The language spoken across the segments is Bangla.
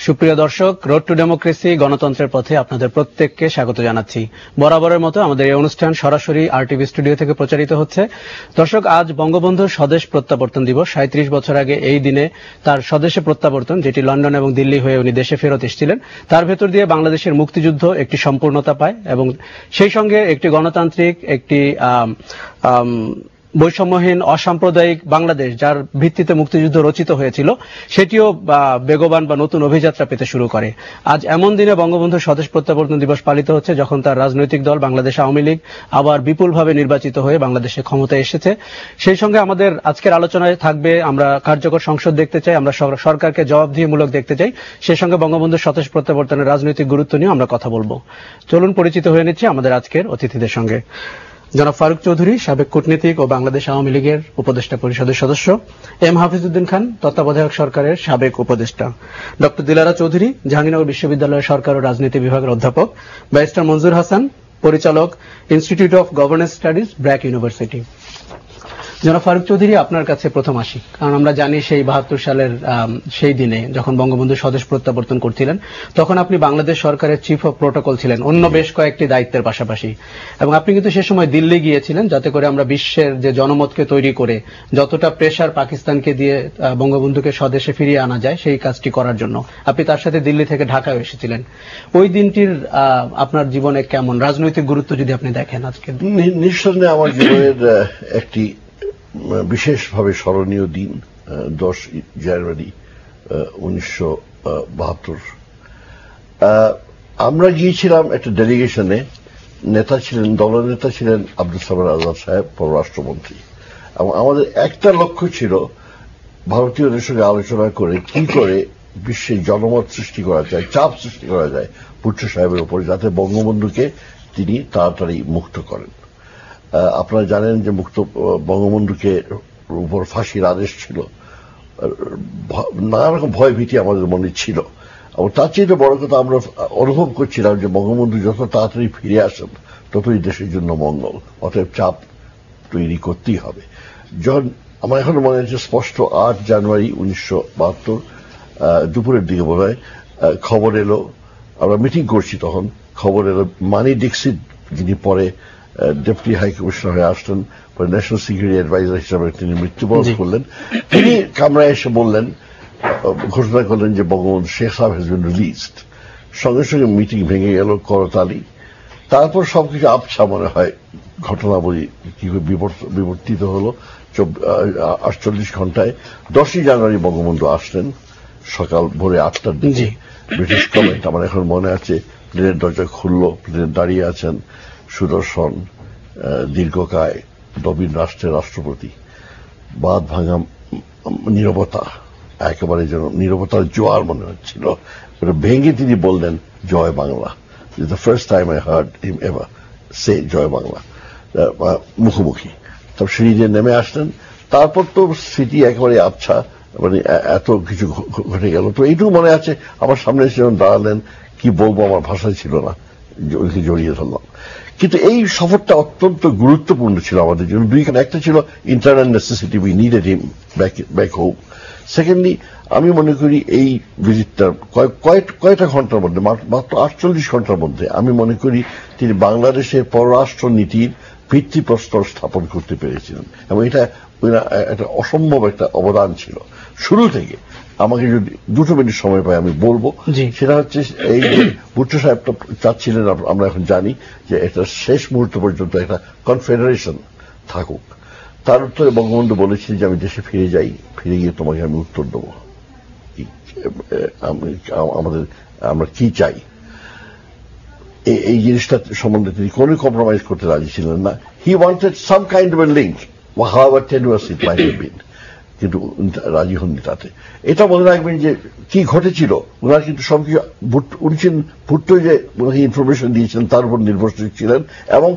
সুপ্রিয় দর্শক, রোড টু ডেমোক্রেসি গণতন্ত্রের পথে আপনাদের প্রত্যেককে স্বাগত জানাচ্ছি। বরাবরের মতো আমাদের এই অনুষ্ঠান সরাসরি আরটিভি স্টুডিও থেকে প্রচারিত হচ্ছে। দর্শক, আজ বঙ্গবন্ধুর স্বদেশ প্রত্যাবর্তন দিবস। 37 বছর আগে এই দিনে তার স্বদেশে প্রত্যাবর্তন, যেটি লন্ডন এবং দিল্লি হয়ে উনি দেশে ফেরত এসেছিলেন, তার ভেতর দিয়ে বাংলাদেশের মুক্তিযুদ্ধ একটি সম্পূর্ণতা পায় এবং সেই সঙ্গে একটি গণতান্ত্রিক, একটি বৈষম্যহীন অসাম্প্রদায়িক বাংলাদেশ, যার ভিত্তিতে মুক্তিযুদ্ধ রচিত হয়েছিল, সেটিও বেগবান বা নতুন অভিযাত্রা পেতে শুরু করে। আজ এমন দিনে বঙ্গবন্ধুর স্বদেশ প্রত্যাবর্তন দিবস পালিত হচ্ছে, যখন তার রাজনৈতিক দল বাংলাদেশ আওয়ামী লীগ আবার বিপুলভাবে নির্বাচিত হয়ে বাংলাদেশে ক্ষমতায় এসেছে। সেই সঙ্গে আমাদের আজকের আলোচনায় থাকবে, আমরা কার্যকর সংসদ দেখতে চাই, আমরা সরকারকে জবাবদিহিমূলক দেখতে চাই, সেই সঙ্গে বঙ্গবন্ধুর স্বদেশ প্রত্যাবর্তনের রাজনৈতিক গুরুত্ব নিয়ে আমরা কথা বলবো। চলুন পরিচিত হয়ে নিচ্ছি আমাদের আজকের অতিথিদের সঙ্গে। জনাব ফারুক চৌধুরী, সাবেক কূটনীতিক ও বাংলাদেশ আওয়ামী লীগের উপদেষ্টা পরিষদের সদস্য। এম হাফিজউদ্দিন খান, তত্ত্বাবধায়ক সরকারের সাবেক উপদেষ্টা। ডক্টর দিলারা চৌধুরী, জাহাঙ্গীরনগর বিশ্ববিদ্যালয়ের সরকার ও রাজনীতি বিভাগের অধ্যাপক। ব্যারিস্টার মনজুর হাসান, পরিচালক, institute of governance studies, BRAC university. জনাব ফারুক চৌধুরী, আপনার কাছে প্রথম আসি, কারণ আমরা জানি সেই 72 সালের সেই দিনে যখন বঙ্গবন্ধু স্বদেশ প্রত্যাবর্তন করছিলেন, তখন আপনি বাংলাদেশ সরকারের চিফ অফ প্রোটোকল ছিলেন, অন্য বেশ কয়েকটি দায়িত্বের পাশাপাশি। এবং আপনি কিন্তু সে সময় দিল্লি গিয়েছিলেন, যাতে করে আমরা বিশ্বের যে জনমতকে তৈরি করে যতটা প্রেশার পাকিস্তানকে দিয়ে বঙ্গবন্ধুকে স্বদেশে ফিরিয়ে আনা যায়, সেই কাজটি করার জন্য আপনি তার সাথে দিল্লি থেকে ঢাকায় এসেছিলেন। ওই দিনটির আপনার জীবনে কেমন রাজনৈতিক গুরুত্ব যদি আপনি দেখেন আজকে? নিঃসন্দেহে আমার জীবনের একটি বিশেষভাবে স্মরণীয় দিন 10 জানুয়ারি 1972। আমরা গিয়েছিলাম একটা ডেলিগেশনে। নেতা ছিলেন, দলনেতা ছিলেন আব্দুল সামাদ আজাদ সাহেব, পররাষ্ট্রমন্ত্রী। এবং আমাদের একটা লক্ষ্য ছিল ভারতীয়দের সঙ্গে আলোচনা করে কি করে বিশ্বে জনমত সৃষ্টি করা যায়, চাপ সৃষ্টি করা যায় ভুট্টো সাহেবের উপর, যাতে বঙ্গবন্ধুকে তিনি তাড়াতাড়ি মুক্ত করেন। আপনারা জানেন যে বঙ্গবন্ধুকে উপর ফাঁসির আদেশ ছিল। নানা রকম ভয় ভীতি আমাদের মনে ছিল। এবং তার চেয়ে বড় কথা, আমরা অনুভব করছিলাম যে বঙ্গবন্ধু যত তাড়াতাড়ি ফিরে আসেন ততই দেশের জন্য মঙ্গল, অতএব চাপ তৈরি করতেই হবে। যখন আমার এখন মনে হচ্ছে স্পষ্ট 8 জানুয়ারি 1972 দুপুরের দিকে বোধ হয় খবর এলো, আমরা মিটিং করছি তখন, খবর এলো মানি ডিক্সিট, যিনি পরে ডেপুটি হাই কমিশনার হয়ে আসলেন, পরে ন্যাশনাল সিকিউরিটি অ্যাডভাইজার হিসাবে তিনি মৃত্যুবরণ করলেন। তিনি কামরায় এসে বললেন, ঘোষণা করলেন যে বঙ্গবন্ধু শেখ সাহেব হ্যাজ বিন রিলিজড। সঙ্গে সঙ্গে মিটিং ভেঙে গেল, করতালি। তারপর সবকিছু আবছা মনে হয় ঘটনাবলী কি বিবর্তিত হলো। 48 ঘন্টায় 10 জানুয়ারি বঙ্গবন্ধু আসলেন সকাল ভোরে 8টার দিকে। ব্রিটিশ কমেন্ট আমার এখন মনে আছে, প্লেনের দরজা খুললো, প্লেনে দাঁড়িয়ে আছেন সুদর্শন, দীর্ঘকায়, নবীন রাষ্ট্রের রাষ্ট্রপতি। বাঁধ ভাঙা নীরবতা, একেবারে যেন নীরবতার জোয়ার মনে হচ্ছিল। ভেঙে তিনি বললেন, জয় Bangla. The first time I heard him ever say জয় বাংলা মুখোমুখি। তবে সিঁড়ি দিয়ে নেমে আসলেন। তারপর তো স্মৃতি একেবারে আবছা, মানে এত কিছু ঘটে গেল। তো এইটুকু মনে আছে, আমার সামনে এসে যখন দাঁড়ালেন, কি বলবো, আমার ভাষায় ছিল না, ওইকে জড়িয়ে ধরলাম। কিন্তু এই সফরটা অত্যন্ত গুরুত্বপূর্ণ ছিল আমাদের জন্য দুইখানে। একটা ছিল internal necessity, we needed him back home. Secondly, আমি মনে করি এই ভিজিটটা কয়েকটা ঘন্টার মধ্যে, মাত্র 48 ঘন্টার মধ্যে, আমি মনে করি তিনি বাংলাদেশের পররাষ্ট্র নীতির ভিত্তিপ্রস্তর স্থাপন করতে পেরেছিলেন। এবং এটা একটা অসম্ভব একটা অবদান ছিল শুরু থেকে। আমাকে যদি 2 মিনিট সময় পাই আমি বলবো, সেটা হচ্ছে এই যে ভুট্টো সাহেব তো চাচ্ছিলেন, আমরা এখন জানি যে এটা শেষ মুহূর্ত পর্যন্ত একটা কনফেডারেশন থাকুক। তার উত্তরে বঙ্গবন্ধু বলেছিলেন যে আমি দেশে ফিরে যাই, ফিরে গিয়ে তোমাকে আমি উত্তর দেবো আমরা কি চাই। এই জিনিসটা সম্বন্ধে তিনি কোনো কম্প্রোমাইজ করতে রাজি ছিলেন না। He wanted some kind of A link, however tenuous it might have been, কিন্তু রাজি হননি তাতে। এটা মনে রাখবেন যে কি ঘটেছিল, ওনারা কিন্তু সবকিছু ভুট্টো যে ইনফরমেশন দিয়েছিলেন তার উপর নির্ভরশীল ছিলেন। এবং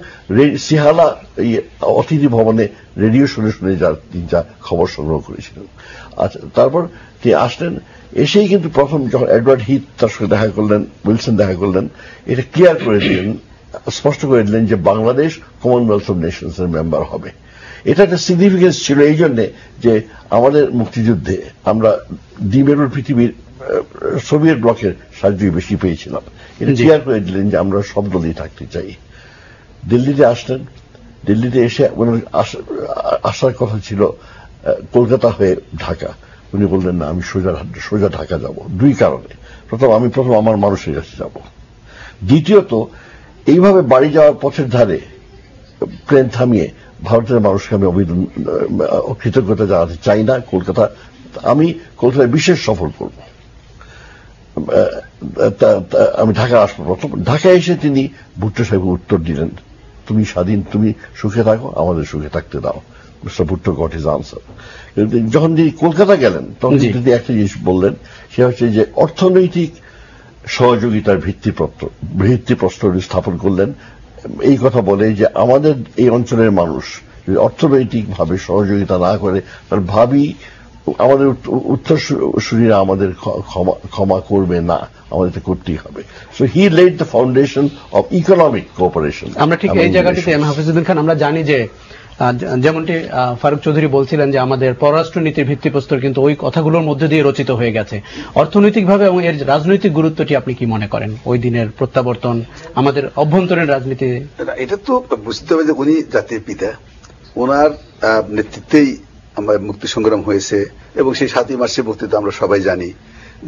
সিহালা অতিথি ভবনে রেডিও শুনে শুনে যা খবর সংগ্রহ করেছিলেন। আচ্ছা, তারপর তিনি আসলেন। এসেই কিন্তু প্রথম যখন এডওয়ার্ড হিথ তার সঙ্গে দেখা করলেন, উইলসন দেখা করলেন, এটা ক্লিয়ার করে দিলেন, স্পষ্ট করে দিলেন যে বাংলাদেশ কমনওয়েলথ অফ নেশনস এর মেম্বার হবে। এটা একটা সিগনিফিকেন্স ছিল এই জন্যে যে আমাদের মুক্তিযুদ্ধে আমরা দ্বিমেরুর পৃথিবীর সোভিয়েত ব্লকের সাহায্যই বেশি পেয়েছিলাম। এটা ক্লিয়ার করে দিলেন যে আমরা সব দলই থাকতে চাই। দিল্লিতে আসলেন, দিল্লিতে এসে ওনার আসার কথা ছিল কলকাতা হয়ে ঢাকা। উনি বললেন না, আমি সোজা ঢাকা যাব, দুই কারণে। প্রথম আমার মানুষের কাছে যাব, দ্বিতীয়ত এইভাবে বাড়ি যাওয়ার পথের ধারে ট্রেন থামিয়ে ভারতের মানুষকে আমি কৃতজ্ঞতা জানাতে চাই না। আমি কলকাতায় বিশেষ সফর করব, আমি ঢাকা আসবো। প্রথম ঢাকায় এসে তিনি ভুট্টো সাহেবকে উত্তর দিলেন, তুমি স্বাধীন, তুমি সুখে থাকো, আমাদের সুখে থাকতে দাও। Mister Bhutto goat his answer. যখন তিনি কলকাতা গেলেন তখন তিনি একটা জিনিস বললেন, সে হচ্ছে যে অর্থনৈতিক সহযোগিতার ভিত্তিপ্রস্তর স্থাপন করলেন। এই কথা বলে যে আমাদের এই অঞ্চলের মানুষ যদি অর্থনৈতিকভাবে সহযোগিতা না করে, তাহলে ভাবি আমাদের উত্তরসূরিরা আমাদের ক্ষমা করবে না, আমাদের এটা করতেই হবে। So he led the foundation of economic cooperation. আমরা ঠিক এই জায়গাটিতে হাফিজউদ্দিন খান আমরা জানি যে যেমনটি ফারুক চৌধুরী বলছিলেন যে আমাদের পররাষ্ট্রনীতির ভিত্তিপ্রস্তর কিন্তু ওই কথাগুলোর মধ্যে দিয়ে রচিত হয়ে গেছে। অর্থনৈতিকভাবে এবং এর রাজনৈতিক গুরুত্বটি আপনি কি মনে করেন? ওই দিনের প্রত্যাবর্তন আমাদের অভ্যন্তরীণ রাজনীতি, এটা তো বুঝতে হবে যে উনি জাতির পিতা, ওনার নেতৃত্বেই আমার মুক্তি সংগ্রাম হয়েছে। এবং সেই 7ই মার্চের বক্তৃতা আমরা সবাই জানি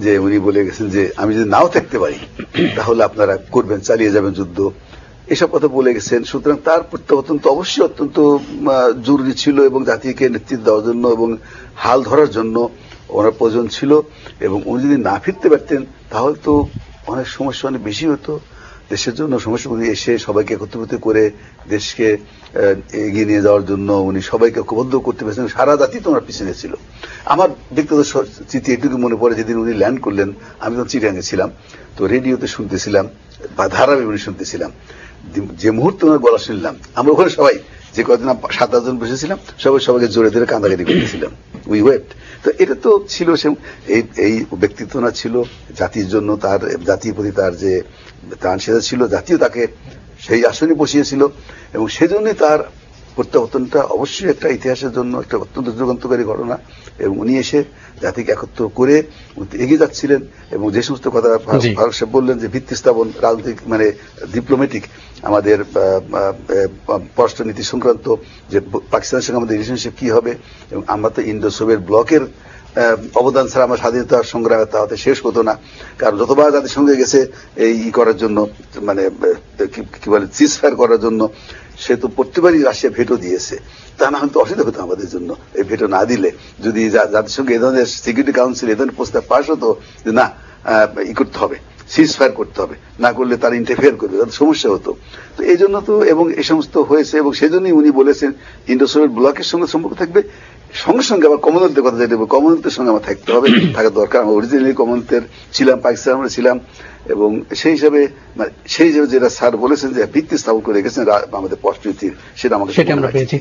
যে উনি বলে গেছেন যে আমি যদি নাও থাকতে পারি তাহলে আপনারা করবেন, চালিয়ে যাবেন যুদ্ধ, এসব কথা বলে গেছেন। সুতরাং তার প্রত্যাবর্তন তো অবশ্যই অত্যন্ত জরুরি ছিল এবং জাতিকে নেতৃত্ব দেওয়ার জন্য এবং হাল ধরার জন্য ওনার প্রয়োজন ছিল। এবং উনি যদি না ফিরতে পারতেন তাহলে তো অনেক সমস্যা অনেক বেশি হতো দেশের জন্য। সমস্যা উনি এসে সবাইকে একত্রিত করে দেশকে এগিয়ে নিয়ে যাওয়ার জন্য উনি সবাইকে ঐক্যবদ্ধ করতে পেরেছেন। সারা জাতি তো ওনার পিছনে ছিল। আমার ব্যক্তিগত স্মৃতি এটুকু মনে পড়ে, যেদিন উনি ল্যান্ড করলেন আমি তখন চিটাগাঙে ছিলাম, তো রেডিওতে শুনতেছিলাম বা ধারাবিবরণী শুনতেছিলাম। যে মুহূর্তে ওনার গলা শুনলাম, আমরা ওখানে সবাই যে কয়েকদিন 7-8 জন বসেছিলাম সবাইকে জোরে ধরে কান্দাকাটি করতেছিলাম, উই ওয়েপ্ট। তো এটা তো ছিল এই ব্যক্তিত্ব না ছিল জাতির জন্য, তার জাতির প্রতি তার যে টান সেটা ছিল, জাতীয় তাকে সেই আসনে বসিয়েছিল। এবং সেজন্যই তার প্রত্যাবর্তনটা অবশ্যই একটা ইতিহাসের জন্য একটা অত্যন্ত যুগান্তকারী ঘটনা। এবং উনি এসে জাতিকে একত্র করে এগিয়ে যাচ্ছিলেন। এবং যে সমস্ত কথা ফারুক সাহেব বললেন যে ভিত্তি স্থাপন, রাজনৈতিক মানে ডিপ্লোম্যাটিক, আমাদের পররাষ্ট্রনীতি সংক্রান্ত যে পাকিস্তানের সঙ্গে আমাদের রিলেশনশিপ কি হবে, এবং আমরা তো ইন্ডো সোভিয়েত ব্লকের অবদান ছাড়া আমার স্বাধীনতা সংগ্রামে তাহলে শেষ হতো না। কারণ যতবার জাতিসংঘে গেছে এই করার জন্য, মানে কি বলে সিজ ফায়ার করার জন্য, সে তো প্রত্যেকবারই রাশিয়া ভেটো দিয়েছে। তা না হলে তো অসুবিধা হতো আমাদের জন্য। এই ভেটো না দিলে যদি জাতিসংঘে এ ধরনের সিকিউরিটি কাউন্সিল এ ধরনের প্রস্তাব পাশ হতো যে না করতে হবে, সিজ ফায়ার করতে হবে, না করলে তারা ইন্টারফেয়ার করবে, তাদের সমস্যা হতো। তো এই জন্য তো এবং এই সমস্ত হয়েছে। এবং সেই জন্যই উনি বলেছেন ইন্ডো সোভিয়েত ব্লকের সঙ্গে সম্পর্ক থাকবে, সঙ্গে সঙ্গে আবার কমনওয়েলথের কথা যেটা কমনওয়েলথের সঙ্গে আমার থাকতে হবে, থাকা দরকার। আমরা অরিজিনালি কমনওয়েলথের ছিলাম, পাকিস্তান আমরা ছিলাম। এবং সেই হিসাবে যেটা স্যার বলেছেন যে ভিত্তি স্থাপন করে গেছেন আমাদের পররাষ্ট্রনীতির, সেটা আমরা পেয়েছি।